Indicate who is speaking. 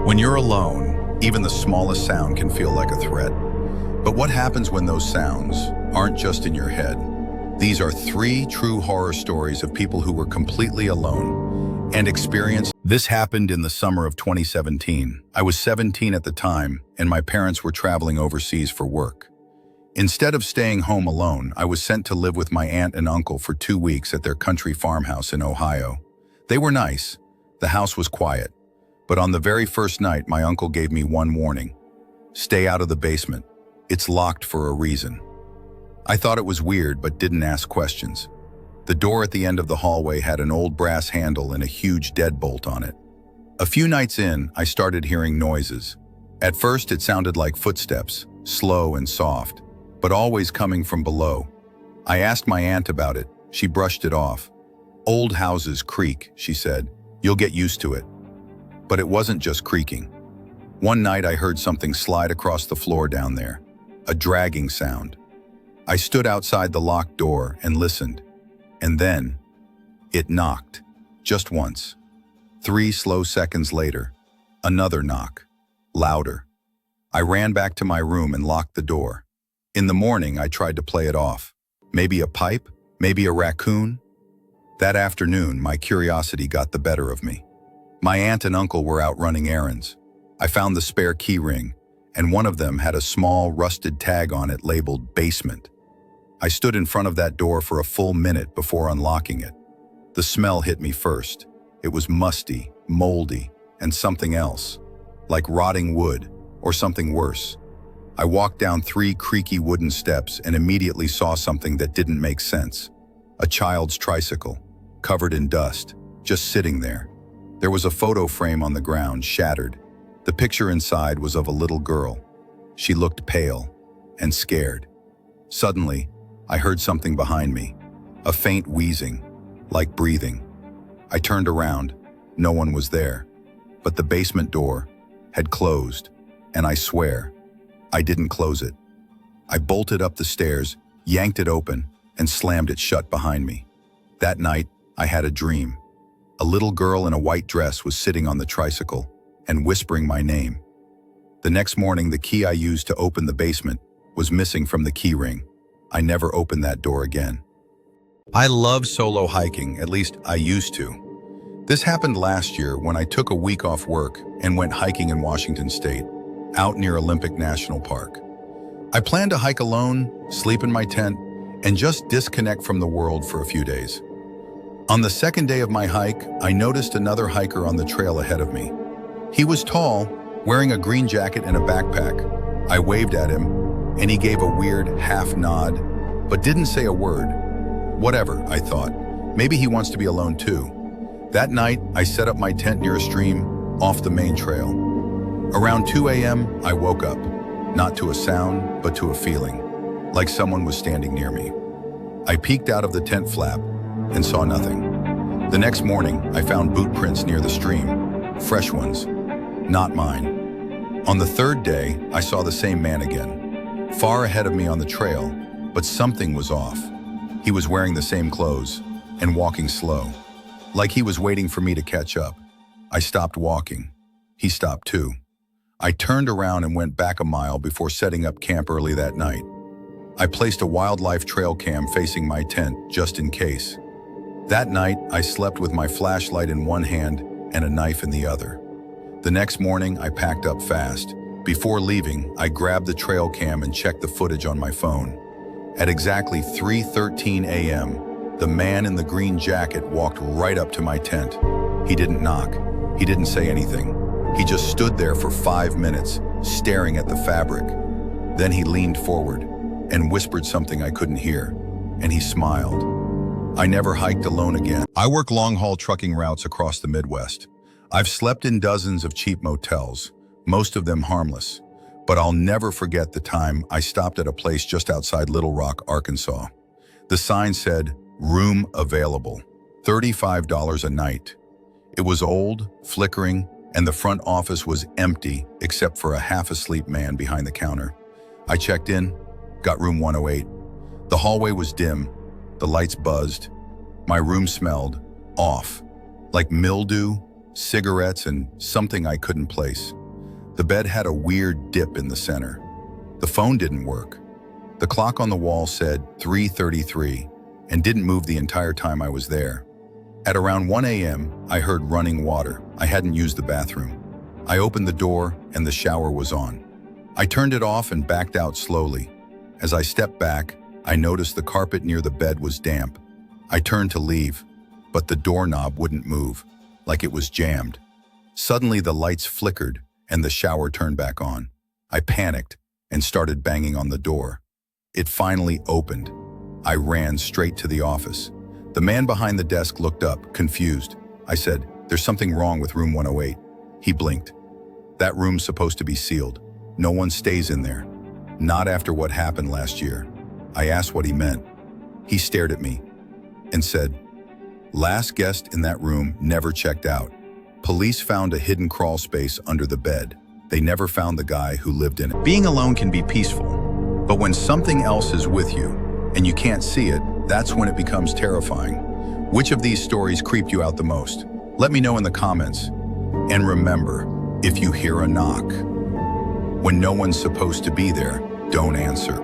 Speaker 1: When you're alone, even the smallest sound can feel like a threat. But what happens when those sounds aren't just in your head? These are 3 true horror stories of people who were completely alone and experienced. This happened in the summer of 2017. I was 17 at the time, and my parents were traveling overseas for work. Instead of staying home alone, I was sent to live with my aunt and uncle for 2 weeks at their country farmhouse in Ohio. They were nice. The house was quiet. But on the very first night, my uncle gave me one warning. Stay out of the basement. It's locked for a reason. I thought it was weird, but didn't ask questions. The door at the end of the hallway had an old brass handle and a huge deadbolt on it. A few nights in, I started hearing noises. At first, it sounded like footsteps, slow and soft, but always coming from below. I asked my aunt about it. She brushed it off. Old houses creak, she said. You'll get used to it. But it wasn't just creaking. One night I heard something slide across the floor down there, a dragging sound. I stood outside the locked door and listened, and then it knocked, just once. 3 slow seconds later, another knock, louder. I ran back to my room and locked the door. In the morning, I tried to play it off. Maybe a pipe, maybe a raccoon. That afternoon, my curiosity got the better of me. My aunt and uncle were out running errands. I found the spare key ring, and one of them had a small, rusted tag on it labeled basement. I stood in front of that door for a full minute before unlocking it. The smell hit me first. It was musty, moldy, and something else, like rotting wood or something worse. I walked down 3 creaky wooden steps and immediately saw something that didn't make sense. A child's tricycle, covered in dust, just sitting there. There was a photo frame on the ground, shattered. The picture inside was of a little girl. She looked pale and scared. Suddenly, I heard something behind me, a faint wheezing, like breathing. I turned around. No one was there. But the basement door had closed, and I swear, I didn't close it. I bolted up the stairs, yanked it open, and slammed it shut behind me. That night, I had a dream. A little girl in a white dress was sitting on the tricycle and whispering my name. The next morning, the key I used to open the basement was missing from the key ring. I never opened that door again. I love solo hiking, at least I used to. This happened last year when I took a week off work and went hiking in Washington State, out near Olympic National Park. I planned to hike alone, sleep in my tent, and just disconnect from the world for a few days. On the second day of my hike, I noticed another hiker on the trail ahead of me. He was tall, wearing a green jacket and a backpack. I waved at him, and he gave a weird half nod, but didn't say a word. Whatever, I thought. Maybe he wants to be alone too. That night, I set up my tent near a stream, off the main trail. Around 2 a.m., I woke up, not to a sound, but to a feeling, like someone was standing near me. I peeked out of the tent flap and saw nothing. The next morning, I found boot prints near the stream, fresh ones, not mine. On the 3rd day, I saw the same man again, far ahead of me on the trail, but something was off. He was wearing the same clothes and walking slow, like he was waiting for me to catch up. I stopped walking. He stopped too. I turned around and went back a mile before setting up camp early that night. I placed a wildlife trail cam facing my tent just in case. That night, I slept with my flashlight in one hand and a knife in the other. The next morning, I packed up fast. Before leaving, I grabbed the trail cam and checked the footage on my phone. At exactly 3:13 a.m., the man in the green jacket walked right up to my tent. He didn't knock. He didn't say anything. He just stood there for 5 minutes, staring at the fabric. Then he leaned forward and whispered something I couldn't hear, and he smiled. I never hiked alone again. I work long-haul trucking routes across the Midwest. I've slept in dozens of cheap motels, most of them harmless, but I'll never forget the time I stopped at a place just outside Little Rock, Arkansas. The sign said, "Room available, $35 a night." It was old, flickering, and the front office was empty except for a half-asleep man behind the counter. I checked in, got room 108. The hallway was dim, the lights buzzed. My room smelled off, like mildew, cigarettes, and something I couldn't place. The bed had a weird dip in the center. The phone didn't work. The clock on the wall said 3:33 and didn't move the entire time I was there. At around 1 a.m., I heard running water. I hadn't used the bathroom. I opened the door and the shower was on. I turned it off and backed out slowly. As I stepped back, I noticed the carpet near the bed was damp. I turned to leave, but the doorknob wouldn't move, like it was jammed. Suddenly the lights flickered and the shower turned back on. I panicked and started banging on the door. It finally opened. I ran straight to the office. The man behind the desk looked up, confused. I said, "There's something wrong with room 108. He blinked. "That room's supposed to be sealed. No one stays in there. Not after what happened last year." I asked what he meant. He stared at me and said, "Last guest in that room never checked out. Police found a hidden crawl space under the bed. They never found the guy who lived in it." Being alone can be peaceful, but when something else is with you and you can't see it, that's when it becomes terrifying. Which of these stories creeped you out the most? Let me know in the comments. And remember, if you hear a knock, when no one's supposed to be there, don't answer.